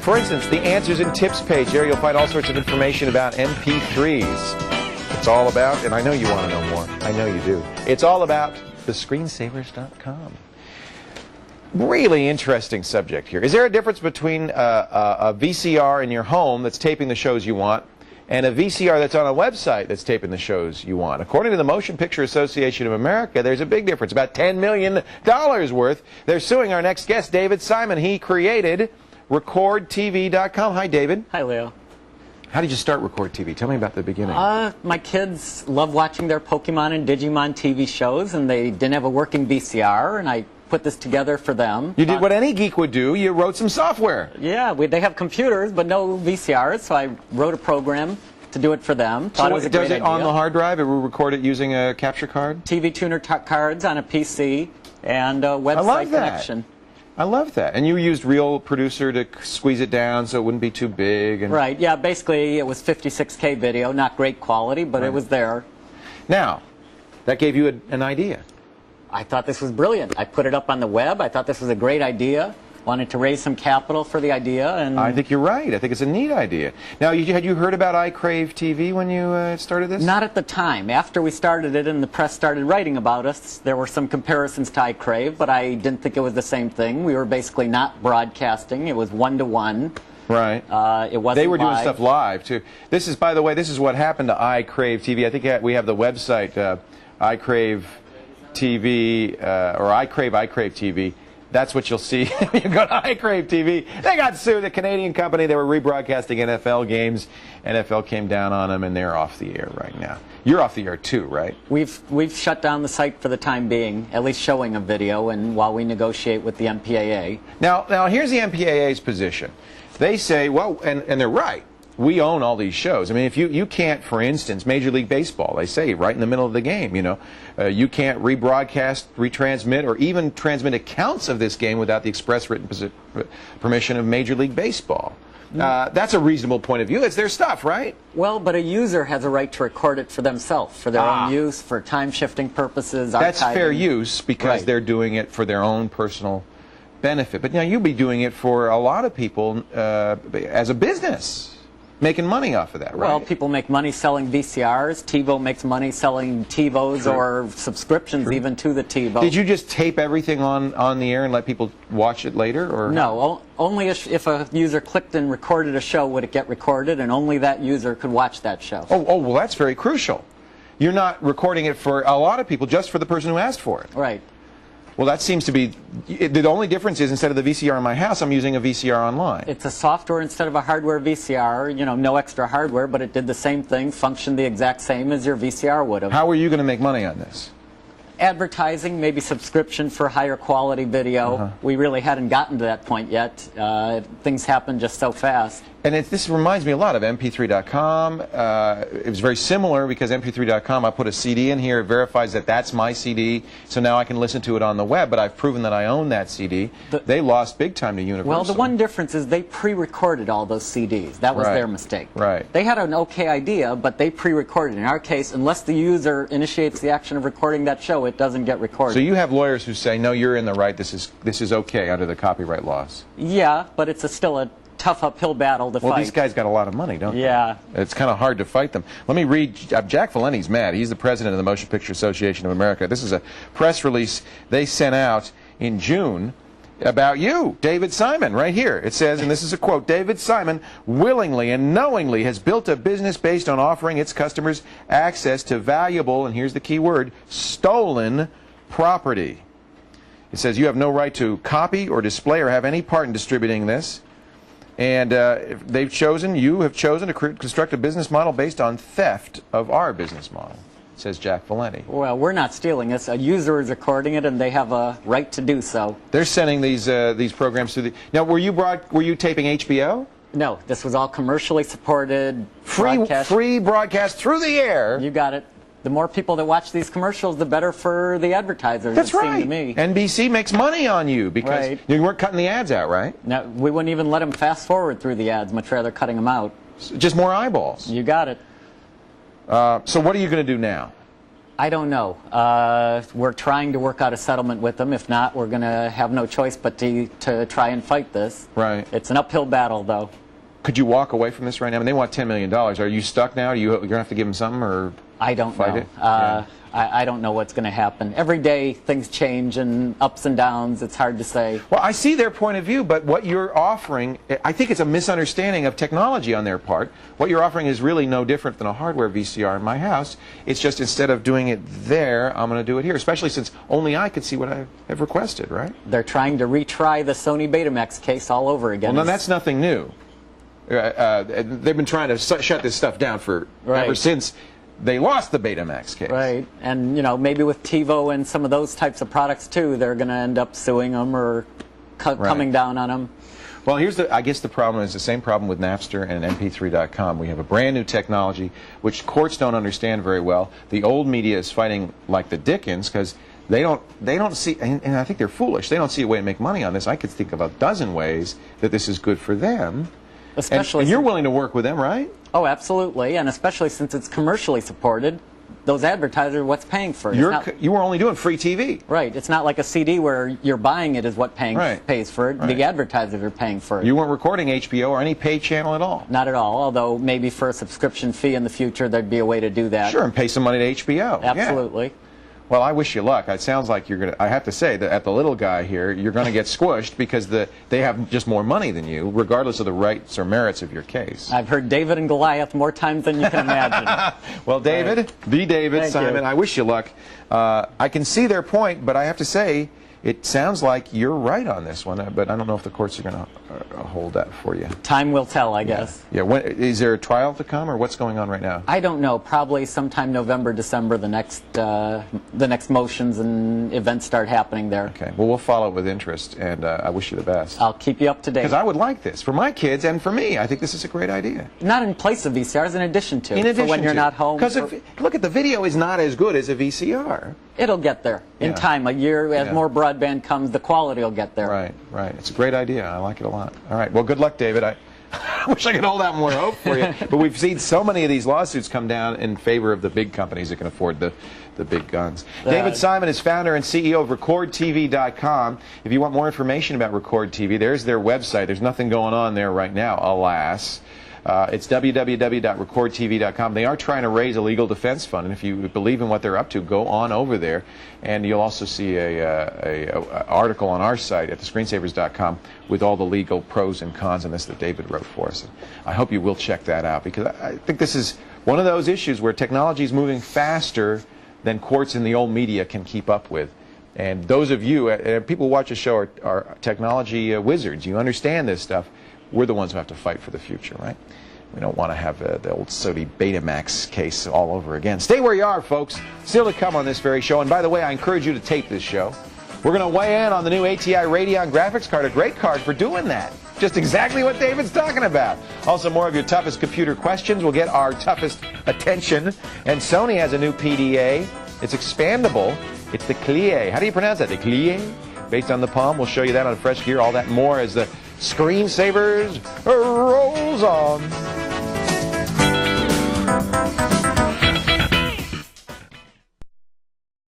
For instance, the answers and tips page. There you'll find all sorts of information about MP3s. It's all about, and I know you want to know more. I know you do. It's all about the screensavers.com. Really interesting subject here. Is there a difference between a VCR in your home that's taping the shows you want and a VCR that's on a website that's taping the shows you want? According to the Motion Picture Association of America, there's a big difference, about $10 million worth. They're suing our next guest, David Simon. He created recordtv.com. Hi, David. Hi, Leo. How did you start Record TV? Tell me about the beginning. My kids love watching their Pokemon and Digimon TV shows, and they didn't have a working VCR, and I put this together for them. You did what any geek would do. You wrote some software. Yeah, they have computers, but no VCRs, so I wrote a program to do it for them. Thought it was a great idea. Does it on the hard drive? It will record it using a capture card? TV tuner cards on a PC and a website connection. I love that. And you used Real Producer to squeeze it down so it wouldn't be too big. And right, yeah, basically it was 56K video, not great quality, but it was there. Now, that gave you an idea. I thought this was brilliant. I put it up on the web. I thought this was a great idea. Wanted to raise some capital for the idea. And I think you're right. I think it's a neat idea. Now, had you heard about iCrave.TV when you started this? Not at the time. After we started it and the press started writing about us, there were some comparisons to iCrave, but I didn't think it was the same thing. We were basically not broadcasting. It was one-to-one. Right. It wasn't They were doing live. stuff live, too. This is, by the way, this is what happened to iCrave.TV. I think we have the website, iCrave.TV, or iCrave.TV. That's what you'll see if you go to iCrave.TV. They got sued, a Canadian company. They were rebroadcasting NFL games. NFL came down on them, and they're off the air right now. You're off the air, too, right? We've shut down the site for the time being, at least showing a video, and while we negotiate with the MPAA. Now here's the MPAA's position. They say, well, and they're right. We own all these shows. I mean, if you can't, for instance, Major League Baseball, they say right in the middle of the game, you know, you can't rebroadcast, retransmit, or even transmit accounts of this game without the express written permission of Major League Baseball. That's a reasonable point of view. It's their stuff, right? Well, but a user has a right to record it for themselves, for their own use, for time-shifting purposes, archiving. That's fair use because they're doing it for their own personal benefit. But now you'll be doing it for a lot of people as a business. Making money off of that, right? Well, people make money selling VCRs. TiVo makes money selling TiVos or subscriptions even to the TiVo. Did you just tape everything on the air and let people watch it later? Or no, only if a user clicked and recorded a show would it get recorded, and only that user could watch that show. Oh, well, that's very crucial. You're not recording it for a lot of people, just for the person who asked for it. Right. Well, that seems to be, the only difference is instead of the VCR in my house, I'm using a VCR online. It's a software instead of a hardware VCR, you know, no extra hardware, but it did the same thing, functioned the exact same as your VCR would have. How are you going to make money on this? Advertising, maybe subscription for higher quality video. We really hadn't gotten to that point yet. Things happen just so fast. And this reminds me a lot of MP3.com. It was very similar because MP3.com, I put a CD in here, it verifies that that's my CD, so now I can listen to it on the web, but I've proven that I own that CD. They lost big time to Universal. Well, the one difference is they pre-recorded all those CDs. That was their mistake. Right. They had an okay idea, but they pre-recorded. In our case, unless the user initiates the action of recording that show, it doesn't get recorded. So you have lawyers who say, no, you're in the right, this is okay under the copyright laws. Yeah, but it's still a tough uphill battle to fight. Well, these guys got a lot of money, don't they? Yeah. It's kind of hard to fight them. Let me read. Jack Valenti's mad. He's the president of the Motion Picture Association of America. This is a press release they sent out in June about you, David Simon, right here. It says, and this is a quote, David Simon willingly and knowingly has built a business based on offering its customers access to valuable, and here's the key word, stolen property. It says you have no right to copy or display or have any part in distributing this. And you have chosen to construct a business model based on theft of our business model, says Jack Valenti. Well, we're not stealing this. A user is recording it, and they have a right to do so. They're sending these programs to the. Now, were you taping HBO? No, this was all commercially supported. Free broadcast through the air. You got it. The more people that watch these commercials, the better for the advertisers. That's right. It seemed to me. NBC makes money on you because you weren't cutting the ads out, right? No, we wouldn't even let them fast forward through the ads, much rather cutting them out. Just more eyeballs. You got it. So what are you going to do now? I don't know. We're trying to work out a settlement with them. If not, we're going to have no choice but to try and fight this. Right. It's an uphill battle, though. Could you walk away from this right now? I mean, they want $10 million. Are you stuck now? You're going to have to give them something, or I don't fight know. it? Yeah. I don't know what's going to happen. Every day things change and ups and downs. It's hard to say. Well, I see their point of view, but what you're offering, I think it's a misunderstanding of technology on their part. What you're offering is really no different than a hardware VCR in my house. It's just instead of doing it there, I'm going to do it here, especially since only I could see what I have requested, right? They're trying to retry the Sony Betamax case all over again. Well, no, that's nothing new. They've been trying to shut this stuff down for ever since they lost the Betamax case. Right, and you know, maybe with TiVo and some of those types of products too, they're going to end up suing them or coming down on them. Well, I guess the problem is the same problem with Napster and MP3.com. We have a brand new technology which courts don't understand very well. The old media is fighting like the dickens because they don't see, and I think they're foolish. They don't see a way to make money on this. I could think of a dozen ways that this is good for them. Especially and you're willing to work with them, right? Oh, absolutely, and especially since it's commercially supported, those advertisers, what's paying for it? You were only doing free TV. Right. It's not like a CD where you're buying it is what pays for it. The advertisers are paying for it. You weren't recording HBO or any paid channel at all. Not at all, although maybe for a subscription fee in the future there'd be a way to do that. Sure, and pay some money to HBO. Absolutely. Yeah. Well, I wish you luck. It sounds like you're going to, I have to say that at the little guy here, you're going to get squished because they have just more money than you, regardless of the rights or merits of your case. I've heard David and Goliath more times than you can imagine. Well, David, the David Simon, I wish you luck. I can see their point, but I have to say, it sounds like you're right on this one, but I don't know if the courts are going to hold that for you. Time will tell, I guess. Yeah. Is there a trial to come, or what's going on right now? I don't know. Probably sometime November, December, the next motions and events start happening there. Okay. Well, we'll follow it with interest, and I wish you the best. I'll keep you up to date. Because I would like this for my kids and for me. I think this is a great idea. Not in place of VCRs, in addition to. In addition for when you're not home. Because look at the video is not as good as a VCR. It'll get there in time. A year, as more broadband comes, the quality will get there. Right, right. It's a great idea. I like it a lot. All right. Well, good luck, David. I wish I could hold out more hope for you. But we've seen so many of these lawsuits come down in favor of the big companies that can afford the big guns. David Simon is founder and CEO of recordtv.com. If you want more information about Record TV, there's their website. There's nothing going on there right now, alas. It's www.recordtv.com. They are trying to raise a legal defense fund, and if you believe in what they're up to, go on over there. And you'll also see a article on our site at screensavers.com with all the legal pros and cons on this that David wrote for us. And I hope you will check that out, because I think this is one of those issues where technology is moving faster than courts and the old media can keep up with. And those of you, people who watch the show are technology wizards. You understand this stuff. We're the ones who have to fight for the future, right? We don't want to have the old Sony Betamax case all over again. Stay where you are, folks. Still to come on this very show. And by the way, I encourage you to tape this show. We're going to weigh in on the new ATI Radeon graphics card. A great card for doing that. Just exactly what David's talking about. Also, more of your toughest computer questions. We'll get our toughest attention. And Sony has a new PDA. It's expandable. It's the Clie. How do you pronounce that? The Clie? Based on the Palm. We'll show you that on Fresh Gear. All that and more as the Screensavers rolls on.